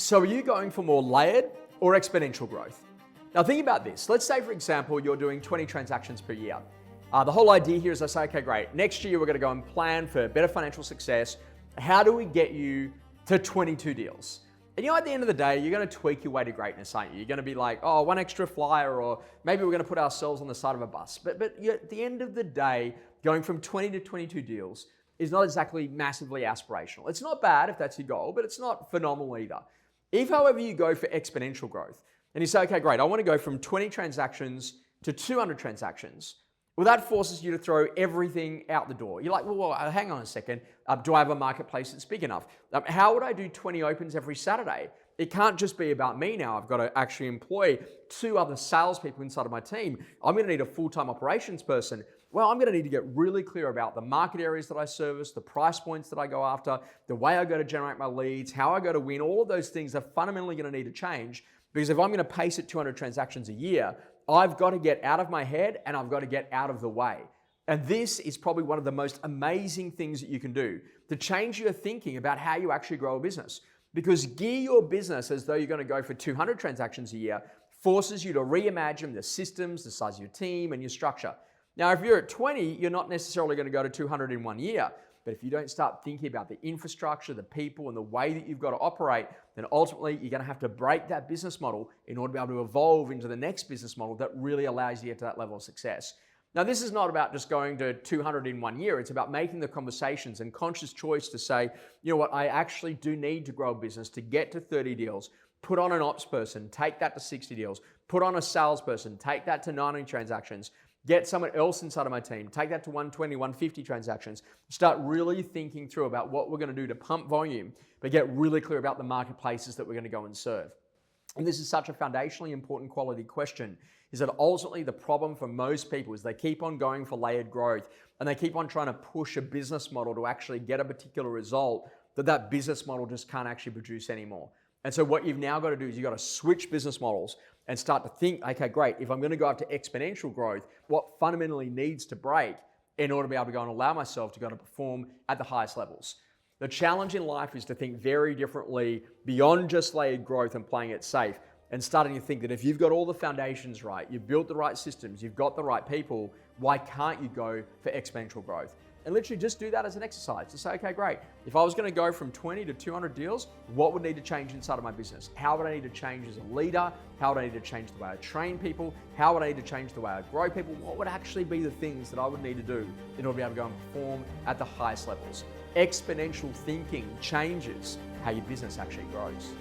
So are you going for more layered or exponential growth? Now think about this. Let's say, for example, you're doing 20 transactions per year. The whole idea here is I say, okay, great. Next year, we're going to go and plan for better financial success. How do we get you to 22 deals? And at the end of the day, you're going to tweak your way to greatness, aren't you? You're going to be like, oh, one extra flyer, or maybe we're going to put ourselves on the side of a bus. But at the end of the day, going from 20 to 22 deals is not exactly massively aspirational. It's not bad if that's your goal, but it's not phenomenal either. If, however, you go for exponential growth and you say, okay, great, I want to go from 20 transactions to 200 transactions, well, that forces you to throw everything out the door. You're like, well, hang on a second. Do I have a marketplace that's big enough? How would I do 20 opens every Saturday? It can't just be about me now. I've got to actually employ 2 other salespeople inside of my team. I'm going to need a full-time operations person. Well, I'm going to need to get really clear about the market areas that I service, the price points that I go after, the way I go to generate my leads, how I go to win. All of those things are fundamentally going to need to change, because if I'm going to pace at 200 transactions a year, I've got to get out of my head and I've got to get out of the way. And this is probably one of the most amazing things that you can do to change your thinking about how you actually grow a business. Because gear your business as though you're going to go for 200 transactions a year forces you to reimagine the systems, the size of your team, and your structure. Now, if you're at 20, you're not necessarily going to go to 200 in 1 year. But if you don't start thinking about the infrastructure, the people, and the way that you've got to operate, then ultimately you're going to have to break that business model in order to be able to evolve into the next business model that really allows you to get to that level of success. Now, this is not about just going to 200 in 1 year. It's about making the conversations and conscious choice to say, you know what, I actually do need to grow a business to get to 30 deals. Put on an ops person, take that to 60 deals. Put on a salesperson, take that to 90 transactions. Get someone else inside of my team, take that to 120, 150 transactions. Start really thinking through about what we're going to do to pump volume, but get really clear about the marketplaces that we're going to go and serve. And this is such a foundationally important quality question, is that ultimately the problem for most people is they keep on going for layered growth and they keep on trying to push a business model to actually get a particular result that business model just can't actually produce anymore. And so what you've now got to do is you've got to switch business models and start to think, okay, great, if I'm going to go after exponential growth, what fundamentally needs to break in order to be able to go and allow myself to go to perform at the highest levels? The challenge in life is to think very differently beyond just layered growth and playing it safe, and starting to think that if you've got all the foundations right, you've built the right systems, you've got the right people, why can't you go for exponential growth? And literally just do that as an exercise to say, okay, great. If I was going to go from 20 to 200 deals, what would need to change inside of my business? How would I need to change as a leader? How would I need to change the way I train people? How would I need to change the way I grow people? What would actually be the things that I would need to do in order to be able to go and perform at the highest levels? Exponential thinking changes how your business actually grows.